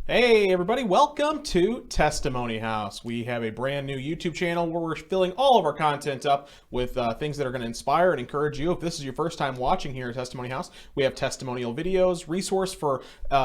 Hey everybody, welcome to Testimony House. We have a brand new YouTube channel where we're filling all of our content up with things that are going to inspire and encourage you. If this is your first time watching here at Testimony House, we have testimonial videos, resource for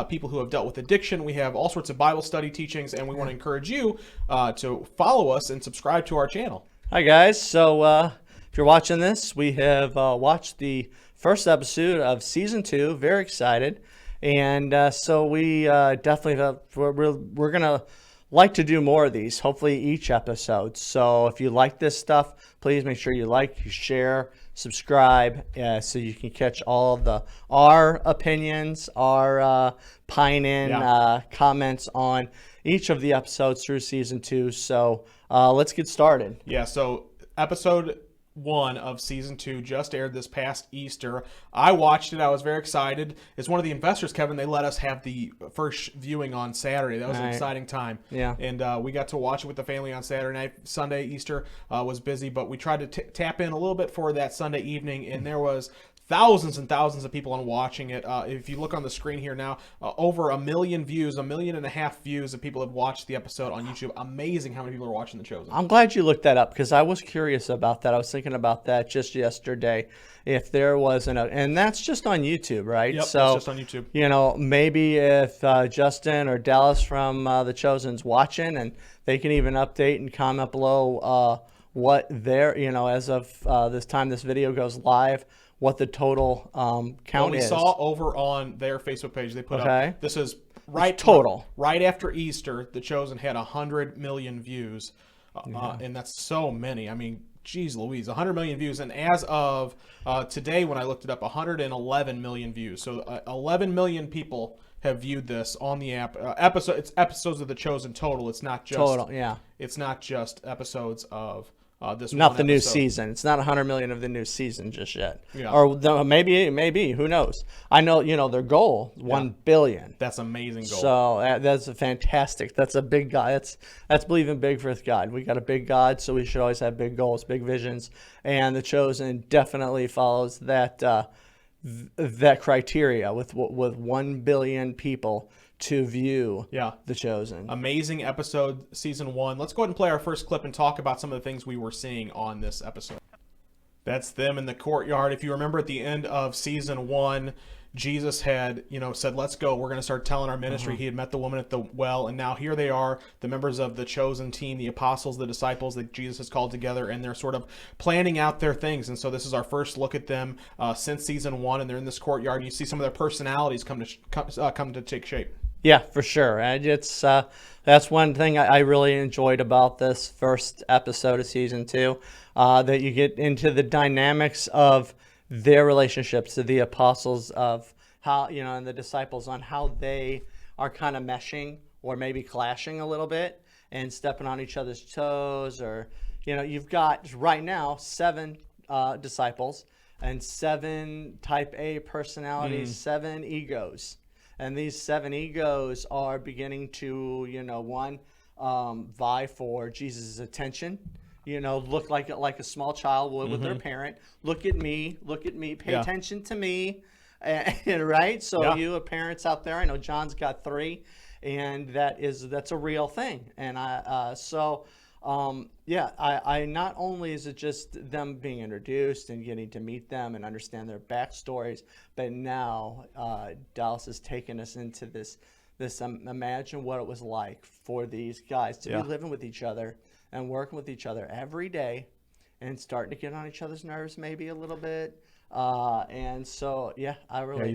people who have dealt with addiction. We have all sorts of Bible study teachings, and we want to encourage you to follow us and subscribe to our channel. Hi guys, so if you're watching this, we have watched the first episode of season 2. Very excited, and so we definitely we're gonna like to do more of these. Hopefully each episode. So if you like this stuff, please make sure you like, you share, subscribe, so you can catch all of our opinions, our comments on each of the episodes through season 2. So let's get started. Yeah, so episode 1 of season 2 just aired this past Easter. I watched it. I was very excited. As one of the investors, Kevin, they let us have the first viewing on Saturday. That was an exciting time. Yeah. And we got to watch it with the family on Saturday night. Sunday, Easter was busy, but we tried to tap in a little bit for that Sunday evening, and there was thousands and thousands of people on watching it. If you look on the screen here now, over 1 million views, 1.5 million views of people have watched the episode on YouTube. Amazing how many people are watching The Chosen. I'm glad you looked that up because I was curious about that. I was thinking about that just yesterday. If there was and that's just on YouTube, right? Yep, so that's just on YouTube. You know, maybe if Justin or Dallas from The Chosen's watching, and they can even update and comment below what their, as of this time this video goes live, what the total count is. We saw over on their Facebook page, they put up, this is right after Easter, The Chosen had 100 million views, and that's so many. I mean, geez Louise, 100 million views, and as of today, when I looked it up, 111 million views. So 11 million people have viewed this on the app. It's episodes of The Chosen total. It's not just It's not just episodes of this not one the new episode. Season. It's not 100 million of the new season just yet. Yeah. Or maybe, who knows? I know, their goal, 1 billion. That's an amazing goal. So that's a fantastic. That's a big God. That's believing big for God. We got a big God, so we should always have big goals, big visions. And The Chosen definitely follows that that criteria with 1 billion people to view The Chosen. Amazing episode, season 1. Let's go ahead and play our first clip and talk about some of the things we were seeing on this episode. That's them in the courtyard. If you remember at the end of season 1, Jesus had, said, let's go. We're going to start telling our ministry. He had met the woman at the well, and now here they are, the members of the chosen team, the apostles, the disciples that Jesus has called together, and they're sort of planning out their things. And so this is our first look at them since season 1, and they're in this courtyard, and you see some of their personalities come to take shape. Yeah, for sure. And it's that's one thing I really enjoyed about this first episode of season 2, that you get into the dynamics of their relationships to the apostles, of how, and the disciples, on how they are kind of meshing or maybe clashing a little bit and stepping on each other's toes. Or, you've got right now 7 disciples and 7 type A personalities, 7 egos. And these 7 egos are beginning to, vie for Jesus' attention. Look like a small child would with their parent. Look at me, pay attention to me, and right? So you parents out there, I know John's got 3, and that's a real thing. And I not only is it just them being introduced and getting to meet them and understand their backstories, but now Dallas has taken us into this imagine what it was like for these guys to be living with each other and working with each other every day and starting to get on each other's nerves maybe a little bit. And so, I really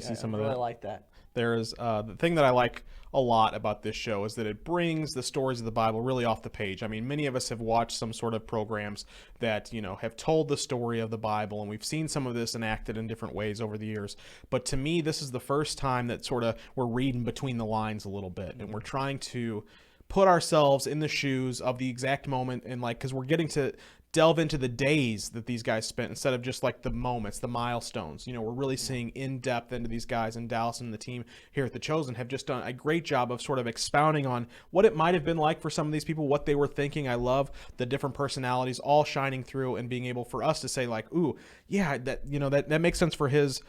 like that. There's the thing that I like a lot about this show is that it brings the stories of the Bible really off the page. I mean, many of us have watched some sort of programs that, have told the story of the Bible, and we've seen some of this enacted in different ways over the years. But to me, this is the first time that sort of we're reading between the lines a little bit, and we're trying to put ourselves in the shoes of the exact moment, and because we're getting to delve into the days that these guys spent instead of just like the moments, the milestones. We're really seeing in depth into these guys, and Dallas and the team here at The Chosen have just done a great job of sort of expounding on what it might have been like for some of these people, what they were thinking. I love the different personalities all shining through and being able for us to say like, ooh, yeah, that makes sense for his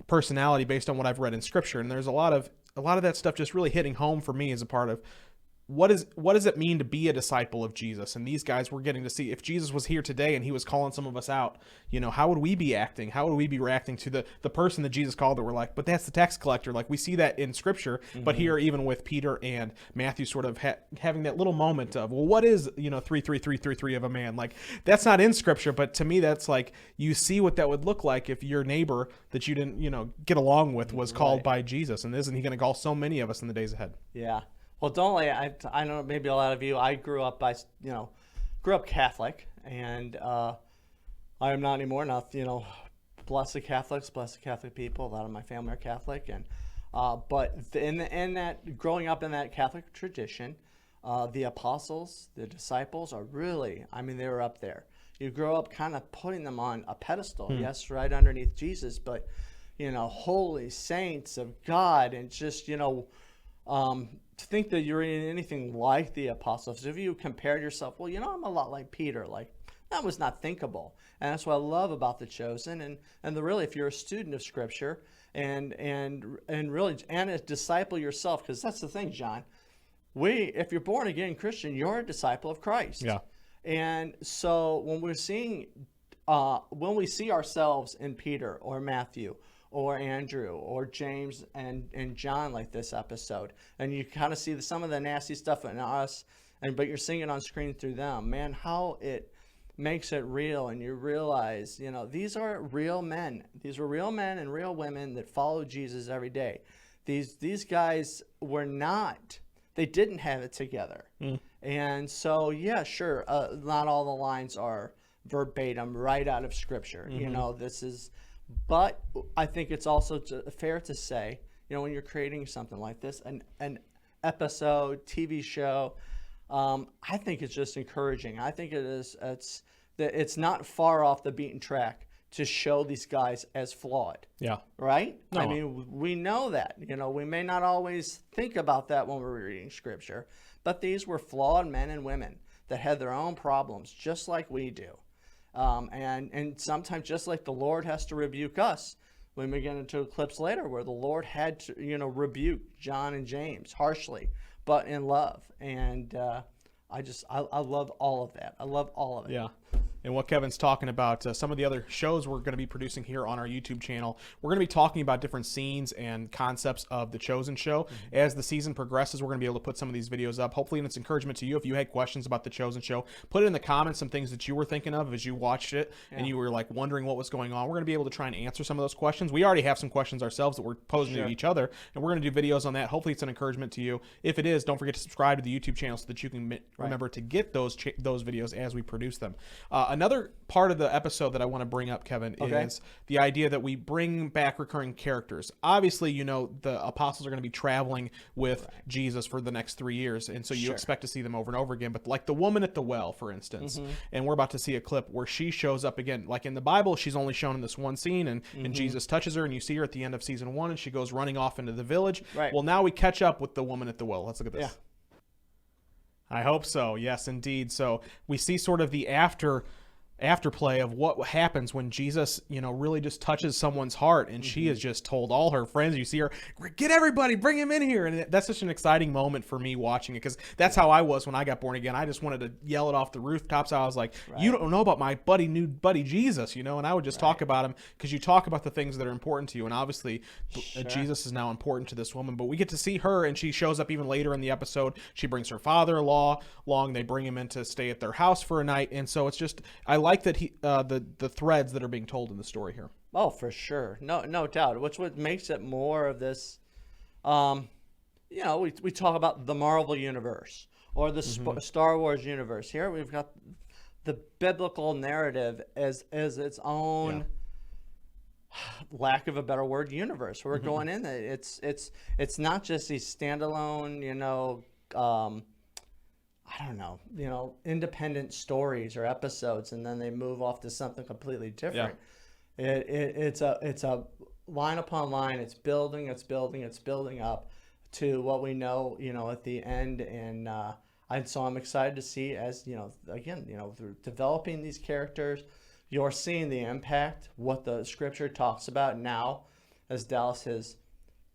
personality based on what I've read in scripture. And there's a lot of a lot of that stuff just really hitting home for me as a part of what does it mean to be a disciple of Jesus? And these guys were getting to see, if Jesus was here today and he was calling some of us out, how would we be acting? How would we be reacting to the person that Jesus called that we're like, but that's the tax collector. Like, we see that in Scripture, but here, even with Peter and Matthew sort of having that little moment of, well, what is, 3 of a man? Like, that's not in Scripture, but to me, that's like, you see what that would look like if your neighbor that you didn't, get along with was called by Jesus. And isn't he going to call so many of us in the days ahead? Yeah. Well, I know maybe a lot of you, I grew up Catholic, and I am not anymore. Not, bless the Catholics, bless the Catholic people. A lot of my family are Catholic, and but in that, growing up in that Catholic tradition, the apostles, the disciples are really, they were up there. You grow up kind of putting them on a pedestal, yes, right underneath Jesus, but holy saints of God, and just to think that you're anything like the apostles. If you compared yourself, well, I'm a lot like Peter. Like, that was not thinkable. And that's what I love about The Chosen. And really, if you're a student of Scripture and really a disciple yourself, because that's the thing, John. If you're born again Christian, you're a disciple of Christ. Yeah. And so when we see ourselves in Peter or Matthew or Andrew or James and John, like this episode, and you kind of see some of the nasty stuff in us, but you're seeing it on screen through them, man, how it makes it real. And you realize, these are real men. These were real men and real women that follow Jesus every day. These guys were not, they didn't have it together. And so, yeah, sure, not all the lines are verbatim right out of Scripture. But I think it's also fair to say, when you're creating something like this, an episode, TV show, I think it's just encouraging. I think it's not far off the beaten track to show these guys as flawed. Yeah. Right? No. We know that. We may not always think about that when we're reading Scripture, but these were flawed men and women that had their own problems, just like we do. And sometimes, just like the Lord has to rebuke us, when we get into clips later where the Lord had to, rebuke John and James harshly, but in love. And I love all of that. I love all of it. Yeah. And what Kevin's talking about, some of the other shows we're going to be producing here on our YouTube channel, we're going to be talking about different scenes and concepts of The Chosen show. As the season progresses, we're going to be able to put some of these videos up. Hopefully, and it's encouragement to you. If you had questions about The Chosen show, put it in the comments, some things that you were thinking of as you watched it and you were like wondering what was going on. We're going to be able to try and answer some of those questions. We already have some questions ourselves that we're posing to each other, and we're going to do videos on that. Hopefully, it's an encouragement to you. If it is, don't forget to subscribe to the YouTube channel so that you can remember to get those videos as we produce them. Another part of the episode that I want to bring up, Kevin, is the idea that we bring back recurring characters. Obviously, the apostles are going to be traveling with Jesus for the next 3 years, and so you expect to see them over and over again. But like the woman at the well, for instance, and we're about to see a clip where she shows up again. Like in the Bible, she's only shown in this one scene, and Jesus touches her, and you see her at the end of season 1, and she goes running off into the village. Right. Well, now we catch up with the woman at the well. Let's look at this. Yeah. I hope so. Yes, indeed. So we see sort of the afterplay of what happens when Jesus, really just touches someone's heart, and she has just told all her friends. You see her, get everybody, bring him in here, and that's such an exciting moment for me watching it, because that's how I was when I got born again. I just wanted to yell it off the rooftops. I was like, you don't know about my new buddy Jesus, and I would just talk about him, because you talk about the things that are important to you, and obviously Jesus is now important to this woman. But we get to see her, and she shows up even later in the episode. She brings her father-in-law along. They bring him in to stay at their house for a night, and so it's just, I like that the threads that are being told in the story here. Oh, for sure, no doubt. What makes it more of this, we talk about the Marvel universe or the Star Wars universe. Here we've got the biblical narrative as its own, lack of a better word, universe. We're going in. It's not just these standalone, I don't know, independent stories or episodes, and then they move off to something completely different. Yeah. It's a line upon line. It's building up to what we know, at the end. And so I'm excited to see, as through developing these characters, you're seeing the impact, what the Scripture talks about now, as Dallas has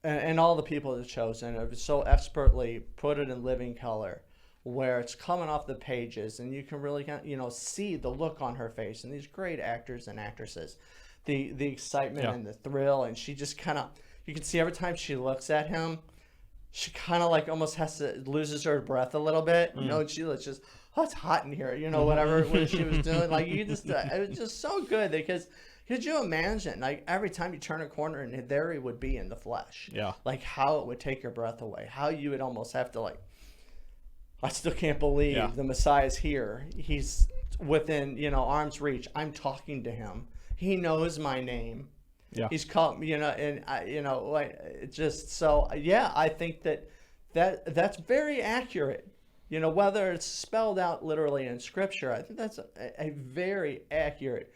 and all the people that chosen have so expertly put it in living color, where it's coming off the pages, and you can really see the look on her face, and these great actors and actresses, the excitement and the thrill, and she just kind of, you can see every time she looks at him, she kind of like almost has to loses her breath a little bit, and she's just, oh, it's hot in here, whatever what she was doing, like you just it was just so good, because could you imagine, like every time you turn a corner and there he would be in the flesh, like how it would take your breath away, how you would almost have to like, I still can't believe the Messiah's here, he's within arm's reach, I'm talking to him, he knows my name. Yeah, he's called, and like just so. Yeah, I think that's very accurate. Whether it's spelled out literally in Scripture, I think that's a very accurate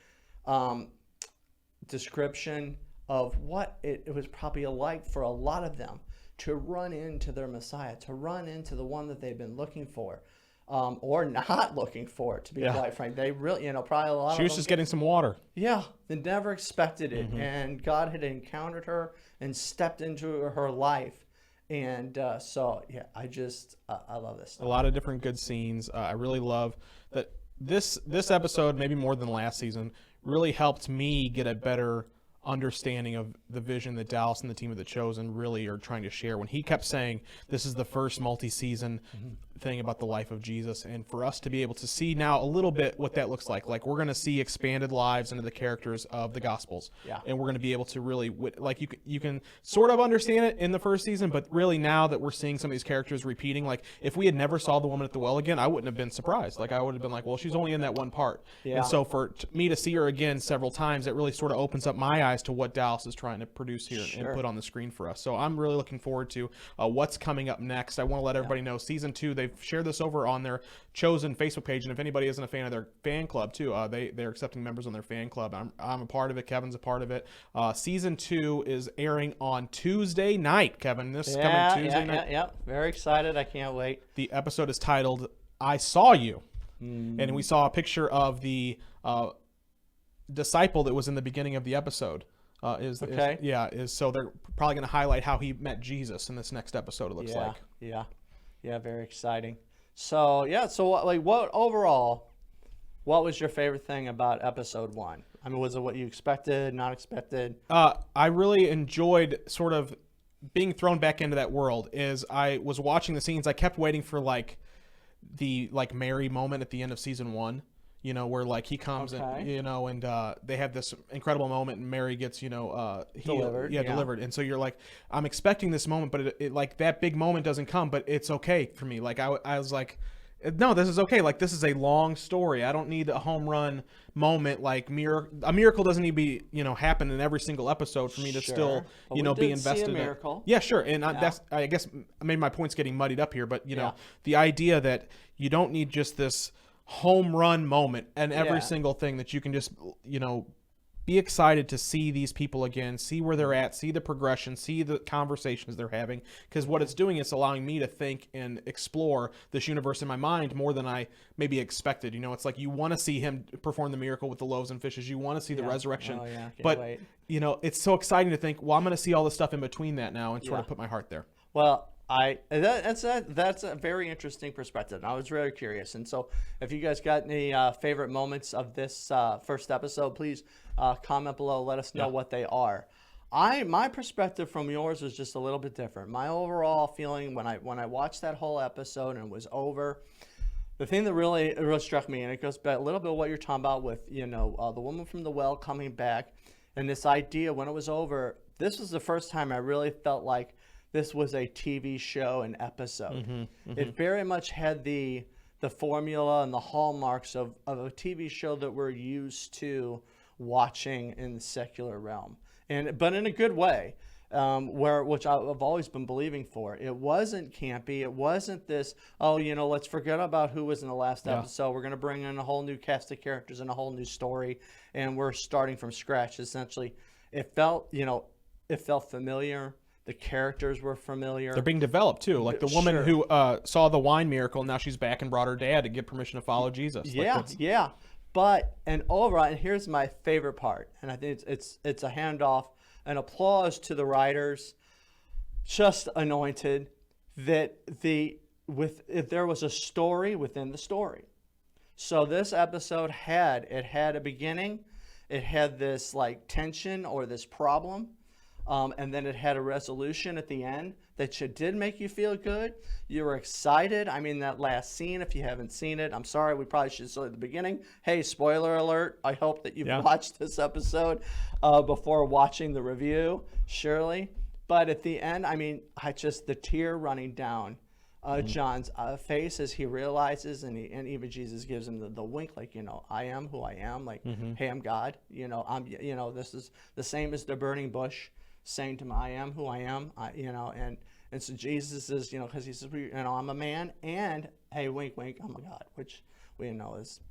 description of what it was probably like for a lot of them to run into their Messiah, to run into the one that they've been looking for. Or not looking for it, to be quite frank. They really, probably a lot of them. She was just getting some water. Yeah, they never expected it. And God had encountered her and stepped into her life. And so, yeah, I love this stuff. A lot of different good scenes. I really love that this episode, maybe more than last season, really helped me get a better understanding of the vision that Dallas and the team of The Chosen really are trying to share. When he kept saying this is the first multi-season thing about the life of Jesus, and for us to be able to see now a little bit what that looks like we're going to see expanded lives into the characters of the Gospels, and we're going to be able to really, like, you can sort of understand it in the first season, but really now that we're seeing some of these characters repeating, like if we had never saw the woman at the well again, I wouldn't have been surprised. Like I would have been like, well, she's only in that one part, and so for me to see her again several times, it really sort of opens up my eyes to what Dallas is trying to produce here and put on the screen for us. So I'm really looking forward to what's coming up next. I want to let everybody know season 2, they've shared this over on their Chosen Facebook page, and if anybody isn't a fan of their fan club too, they're accepting members on their fan club. I'm a part of it. Kevin's a part of it. Season 2 is airing on Tuesday night. Kevin, this is coming Tuesday night. Yeah, very excited. I can't wait. The episode is titled "I Saw You," and we saw a picture of the disciple that was in the beginning of the episode. So they're probably going to highlight how he met Jesus in this next episode, it looks like. Yeah, very exciting. So what overall, what was your favorite thing about episode 1? I mean, was it what you expected, not expected? I really enjoyed sort of being thrown back into that world. As I was watching the scenes, I kept waiting for the Mary moment at the end of season 1. Where he comes and and they have this incredible moment, and Mary gets delivered. Delivered. And so you're like, I'm expecting this moment, but it like that big moment doesn't come, but it's okay for me. Like I was like, no, this is okay. Like this is a long story. I don't need a home run moment. Like a miracle doesn't need to be happen in every single episode for me to still be invested. See a miracle. Yeah, sure. And that's, I guess maybe my point's getting muddied up here, but the idea that you don't need just this home run moment and every single thing, that you can just be excited to see these people again, see where they're at, see the progression, see the conversations they're having, because what it's doing is allowing me to think and explore this universe in my mind more than I maybe expected. It's like you want to see him perform the miracle with the loaves and fishes, you want to see the resurrection, but wait. It's so exciting to think, well, I'm going to see all this stuff in between that now, and sort of put my heart there. Well, that's a very interesting perspective. I was very curious, and so if you guys got any favorite moments of this first episode, please comment below. Let us know what they are. My perspective from yours was just a little bit different. My overall feeling when I watched that whole episode and it was over, the thing that really struck me, and it goes back a little bit of what you're talking about with the woman from the well coming back, and this idea when it was over. This was the first time I really felt like this was a TV show and episode. It very much had the formula and the hallmarks of a TV show that we're used to watching in the secular realm, but in a good way, which I've always been believing for. It wasn't campy. It wasn't this, let's forget about who was in the last episode. We're going to bring in a whole new cast of characters and a whole new story, and we're starting from scratch. Essentially, it felt familiar. The characters were familiar. They're being developed too. Like the woman who saw the wine miracle, now she's back and brought her dad to get permission to follow Jesus. But and here's my favorite part, and I think it's a handoff, an applause to the writers. just anointed that if there was a story within the story. So this episode had a beginning, it had this like tension or this problem, and then it had a resolution at the end that did make you feel good. You were excited. I mean, that last scene, if you haven't seen it, I'm sorry, we probably should say at the beginning. Hey, spoiler alert. I hope that you've watched this episode before watching the review, surely. But at the end, I mean, the tear running down John's face as he realizes, and even Jesus gives him the wink, like, I am who I am, like, hey, I'm God, this is the same as the burning bush saying to him, I am who I am, and so Jesus is, because he says, I'm a man, and hey, wink, wink, I'm a God, which we know is,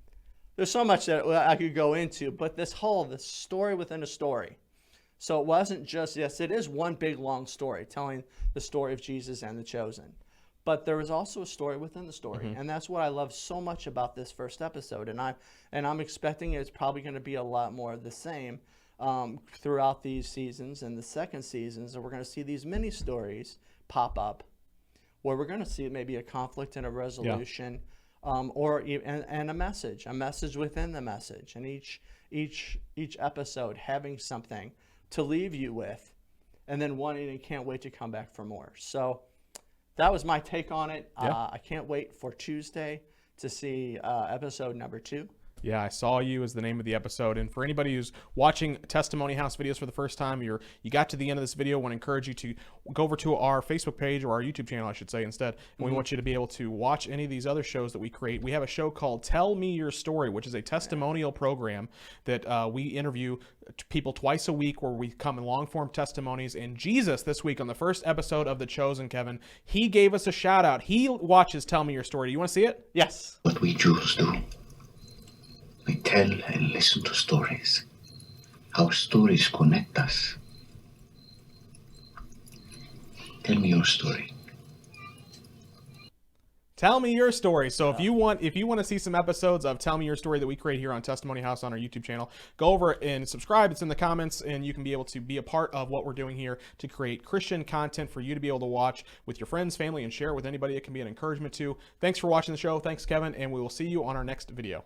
there's so much that I could go into, but this story within a story. So it wasn't just, yes, it is one big long story telling the story of Jesus and the chosen. But there is also a story within the story, and that's what I love so much about this first episode. And I'm expecting it's probably going to be a lot more of the same throughout these seasons and the second seasons. And we're going to see these mini stories pop up, where we're going to see maybe a conflict and a resolution, and a message within the message, and each episode having something to leave you with, and then wanting and can't wait to come back for more. So that was my take on it. I can't wait for Tuesday to see episode number 2. Yeah, I Saw You is the name of the episode. And for anybody who's watching Testimony House videos for the first time, you got to the end of this video, I want to encourage you to go over to our Facebook page, or our YouTube channel, I should say, instead. And we want you to be able to watch any of these other shows that we create. We have a show called Tell Me Your Story, which is a testimonial program that we interview people twice a week, where we come in long-form testimonies. And Jesus, this week on the first episode of The Chosen, Kevin, he gave us a shout-out. He watches Tell Me Your Story. Do you want to see it? Yes. What we Jews do. We tell and listen to stories. Our stories connect us. Tell me your story. Tell Me Your Story. So if you want to see some episodes of Tell Me Your Story that we create here on Testimony House on our YouTube channel, go over and subscribe. It's in the comments, and you can be able to be a part of what we're doing here to create Christian content for you to be able to watch with your friends, family, and share it with anybody it can be an encouragement to. Thanks for watching the show. Thanks, Kevin, and we will see you on our next video.